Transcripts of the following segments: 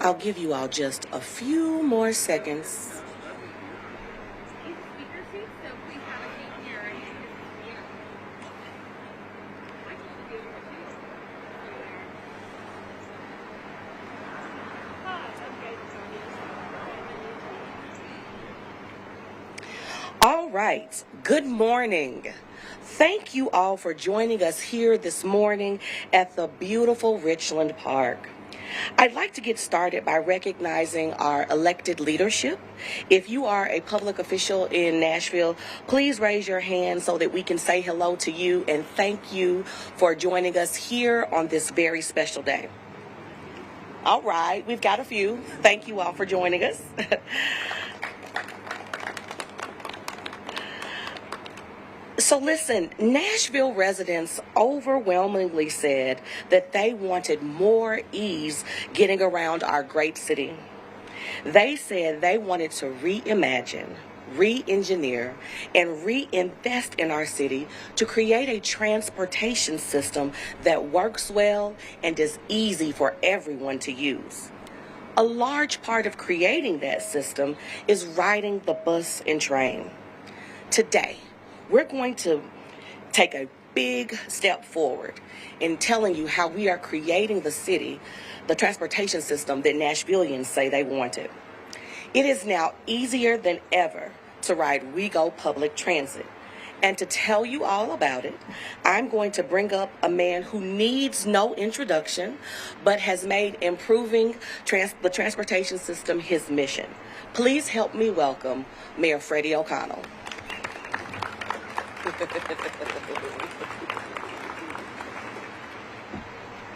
I'll give you all just a few more seconds. All right, good morning. Thank you all for joining us here this morning at the beautiful Richland Park. I'd like to get started by recognizing our elected leadership. If you are a public official in Nashville, please raise your hand so that we can say hello to you and thank you for joining us here on this very special day. All right, we've got a few. Thank you all for joining us. So listen, Nashville residents overwhelmingly said that they wanted more ease getting around our great city. They said they wanted to reimagine, re-engineer, and reinvest in our city to create a transportation system that works well and is easy for everyone to use. A large part of creating that system is riding the bus and train. Today, we're going to take a big step forward in telling you how we are creating the city, the transportation system that Nashvillians say they wanted. It is now easier than ever to ride WeGo public transit. And to tell you all about it, I'm going to bring up a man who needs no introduction, but has made improving the transportation system his mission. Please help me welcome Mayor Freddie O'Connell.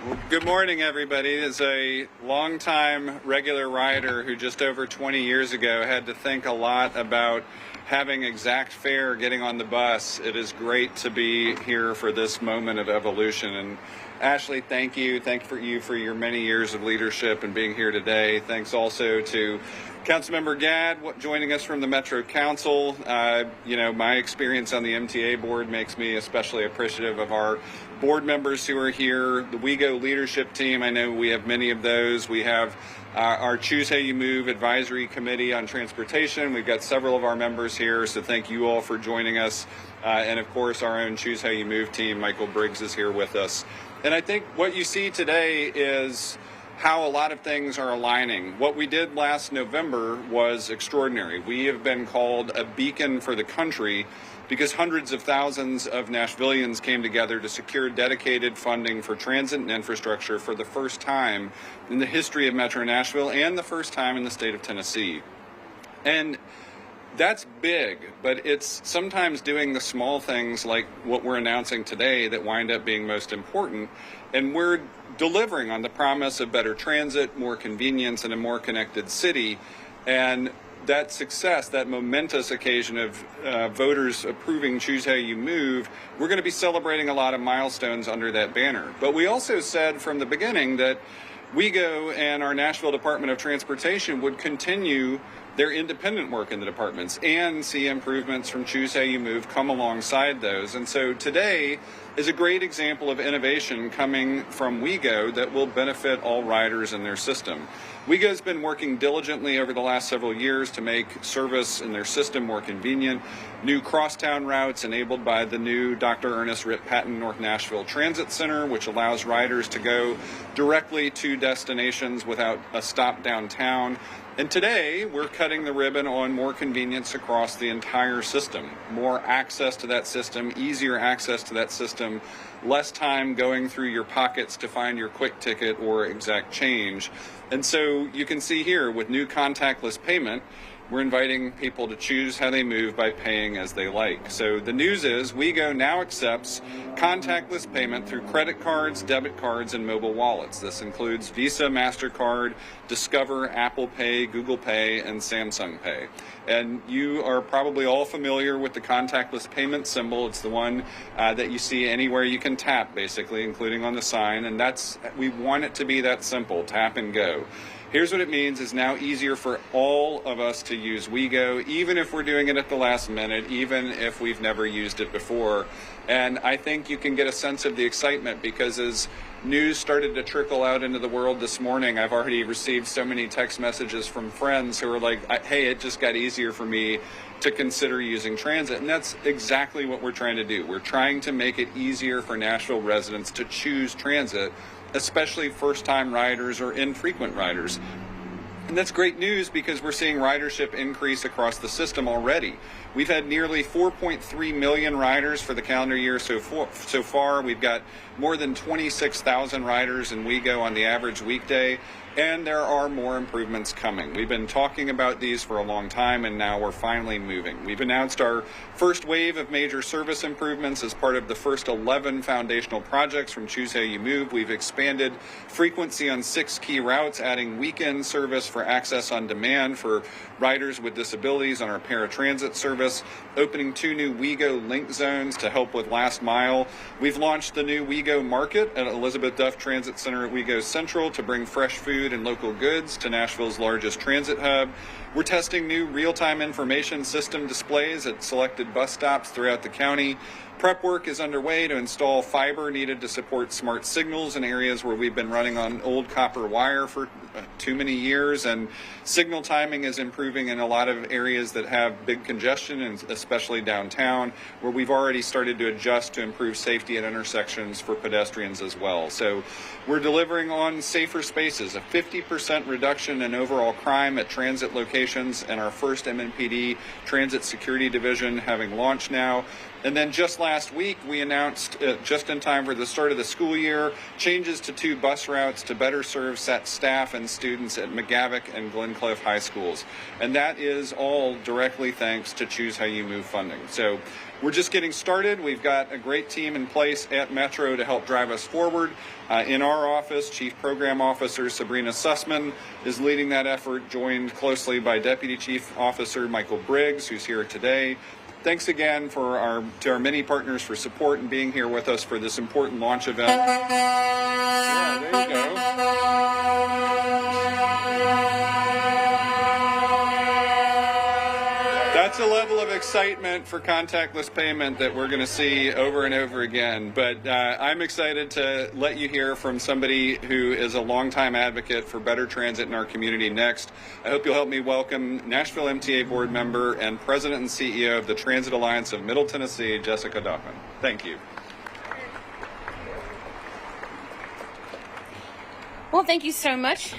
Well, good morning, everybody. As a longtime regular rider who just over 20 years ago had to think a lot about having exact fare getting on the bus, it is great to be here for this moment of evolution. And Ashley, thank you. Thank you for your many years of leadership and being here today. Thanks also to Councilmember Gadd joining us from the Metro Council. My experience on the MTA board makes me especially appreciative of our board members who are here. The WeGo leadership team, I know we have many of those. We have our Choose How You Move Advisory Committee on Transportation. We've got several of our members here, so thank you all for joining us. And of course, our own Choose How You Move team, Michael Briggs, is here with us. And I think what you see today is how a lot of things are aligning. What we did last November was extraordinary. We have been called a beacon for the country because hundreds of thousands of Nashvillians came together to secure dedicated funding for transit and infrastructure for the first time in the history of Metro Nashville and the first time in the state of Tennessee. And that's big, but it's sometimes doing the small things like what we're announcing today that wind up being most important. And we're delivering on the promise of better transit, more convenience, and a more connected city. And that success, that momentous occasion of voters approving Choose How You Move, we're going to be celebrating a lot of milestones under that banner. But we also said from the beginning that WeGo and our Nashville Department of Transportation would continue their independent work in the departments and see improvements from Choose How You Move come alongside those. And so today is a great example of innovation coming from WeGo that will benefit all riders in their system. WeGo's been working diligently over the last several years to make service in their system more convenient. New crosstown routes enabled by the new Dr. Ernest Rip Patton North Nashville Transit Center, which allows riders to go directly to destinations without a stop downtown. And today, we're cutting the ribbon on more convenience across the entire system. More access to that system, easier access to that system, less time going through your pockets to find your quick ticket or exact change. And so you can see here with new contactless payment, we're inviting people to choose how they move by paying as they like. So the news is WeGo now accepts contactless payment through credit cards, debit cards, and mobile wallets. This includes Visa, MasterCard, Discover, Apple Pay, Google Pay, and Samsung Pay. And you are probably all familiar with the contactless payment symbol. It's the one that you see anywhere you can tap, basically, including on the sign. And we want it to be that simple, tap and go. Here's what it means: it's now easier for all of us to use WeGo, even if we're doing it at the last minute, even if we've never used it before. And I think you can get a sense of the excitement, because as news started to trickle out into the world this morning, I've already received so many text messages from friends who are like, hey, it just got easier for me to consider using transit. And that's exactly what we're trying to do. We're trying to make it easier for Nashville residents to choose transit, especially first-time riders or infrequent riders. And that's great news, because we're seeing ridership increase across the system already. We've had nearly 4.3 million riders for the calendar year so far. We've got more than 26,000 riders in WeGo on the average weekday, and there are more improvements coming. We've been talking about these for a long time, and now we're finally moving. We've announced our first wave of major service improvements as part of the first 11 foundational projects from Choose How You Move. We've expanded frequency on 6 key routes, adding weekend service for access on demand for riders with disabilities on our paratransit service, opening 2 new WeGo link zones to help with last mile. We've launched the new WeGo Market at Elizabeth Duff Transit Center at WeGo Central to bring fresh food and local goods to Nashville's largest transit hub. We're testing new real-time information system displays at selected bus stops throughout the county. Prep work is underway to install fiber needed to support smart signals in areas where we've been running on old copper wire for too many years, and signal timing is improving in a lot of areas that have big congestion, and especially downtown, where we've already started to adjust to improve safety at intersections for pedestrians as well. So we're delivering on safer spaces, a 50% reduction in overall crime at transit locations, and our first MNPD Transit Security Division having launched now. And then just last week, we announced, just in time for the start of the school year, changes to 2 bus routes to better serve staff and students at McGavock and Glencliff High Schools. And that is all directly thanks to Choose How You Move funding. So we're just getting started. We've got a great team in place at Metro to help drive us forward. In our office, Chief Program Officer Sabrina Sussman is leading that effort, joined closely by Deputy Chief Officer Michael Briggs, who's here today. Thanks again to our many partners for support and being here with us for this important launch event. Yeah, there you go. That's a level of excitement for contactless payment that we're going to see over and over again. But I'm excited to let you hear from somebody who is a longtime advocate for better transit in our community next. I hope you'll help me welcome Nashville MTA board member and president and CEO of the Transit Alliance of Middle Tennessee, Jessica Doffman. Thank you. Well, thank you so much,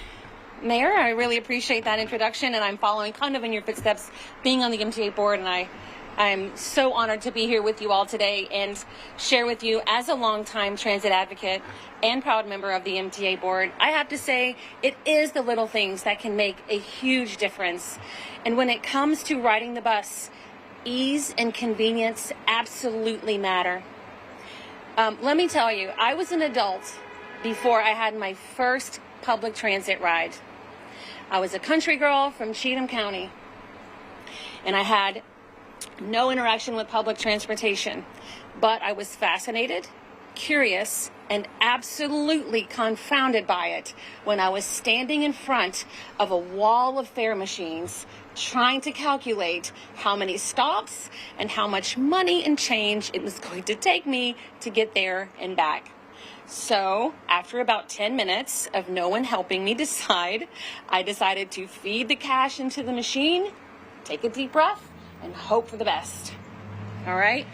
Mayor. I really appreciate that introduction, and I'm following kind of in your footsteps, being on the MTA board, and I'm so honored to be here with you all today and share with you, as a longtime transit advocate and proud member of the MTA board, I have to say it is the little things that can make a huge difference. And when it comes to riding the bus, ease and convenience absolutely matter. Let me tell you, I was an adult before I had my first public transit ride. I was a country girl from Cheatham County, and I had no interaction with public transportation, but I was fascinated, curious, and absolutely confounded by it when I was standing in front of a wall of fare machines trying to calculate how many stops and how much money and change it was going to take me to get there and back. So after about 10 minutes of no one helping me decide, I decided to feed the cash into the machine, take a deep breath, and hope for the best. All right?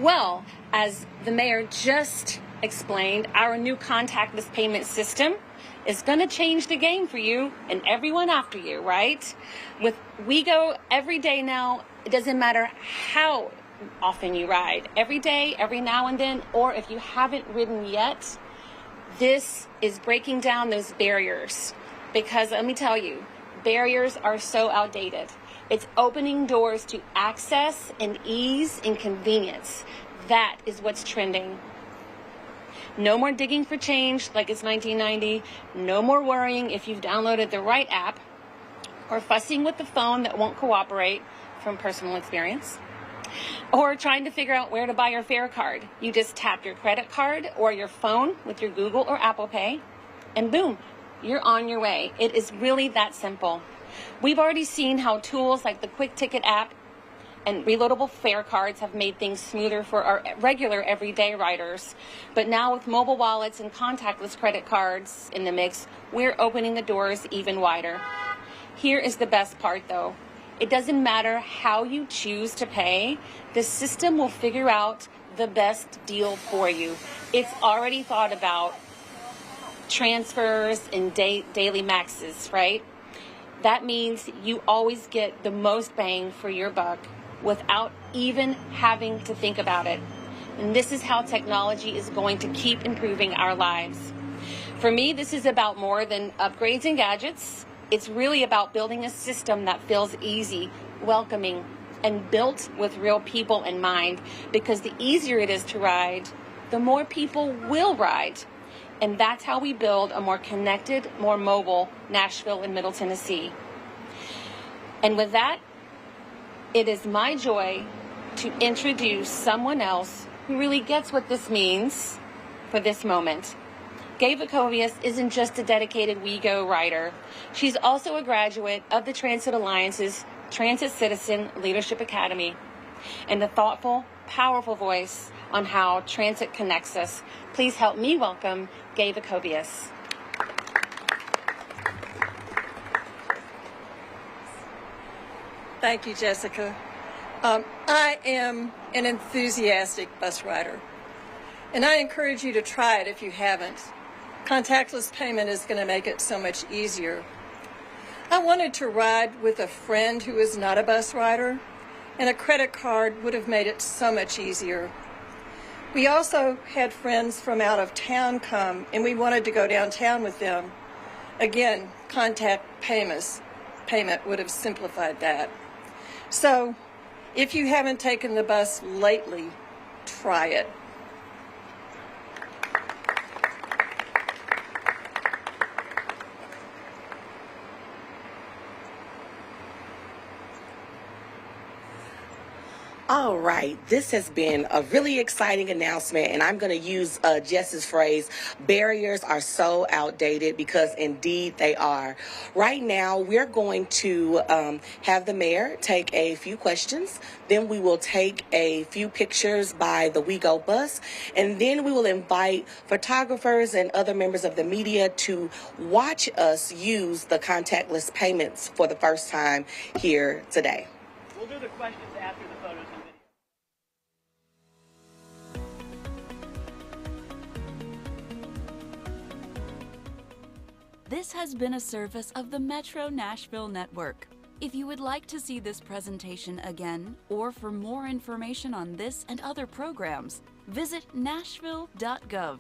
Well, as the mayor just explained, our new contactless payment system is going to change the game for you and everyone after you, right? With WeGo every day now, it doesn't matter how often you ride, every day, every now and then, or if you haven't ridden yet, this is breaking down those barriers, because let me tell you, barriers are so outdated. It's opening doors to access and ease and convenience. That is what's trending. No more digging for change like it's 1990. No more worrying if you've downloaded the right app, or fussing with the phone that won't cooperate, from personal experience, or trying to figure out where to buy your fare card. You just tap your credit card or your phone with your Google or Apple Pay, and boom, you're on your way. It is really that simple. We've already seen how tools like the Quick Ticket app and reloadable fare cards have made things smoother for our regular everyday riders. But now with mobile wallets and contactless credit cards in the mix, we're opening the doors even wider. Here is the best part though. It doesn't matter how you choose to pay, the system will figure out the best deal for you. It's already thought about transfers and daily maxes, right? That means you always get the most bang for your buck without even having to think about it. And this is how technology is going to keep improving our lives. For me, this is about more than upgrades and gadgets. It's really about building a system that feels easy, welcoming, and built with real people in mind, because the easier it is to ride, the more people will ride. And that's how we build a more connected, more mobile Nashville and Middle Tennessee. And with that, it is my joy to introduce someone else who really gets what this means for this moment. Gay Vacovius isn't just a dedicated WeGo rider. She's also a graduate of the Transit Alliance's Transit Citizen Leadership Academy and a thoughtful, powerful voice on how transit connects us. Please help me welcome Gay Vacovius. Thank you, Jessica. I am an enthusiastic bus rider, and I encourage you to try it if you haven't. Contactless payment is going to make it so much easier. I wanted to ride with a friend who is not a bus rider, and a credit card would have made it so much easier. We also had friends from out of town come, and we wanted to go downtown with them. Again, contact payment would have simplified that. So, if you haven't taken the bus lately, try it. All right, this has been a really exciting announcement, and I'm going to use Jess's phrase, barriers are so outdated, because indeed they are. Right now, we're going to have the mayor take a few questions, then we will take a few pictures by the WeGo bus, and then we will invite photographers and other members of the media to watch us use the contactless payments for the first time here today. We'll do the questions after the photos and video. This has been a service of the Metro Nashville Network. If you would like to see this presentation again, or for more information on this and other programs, visit nashville.gov.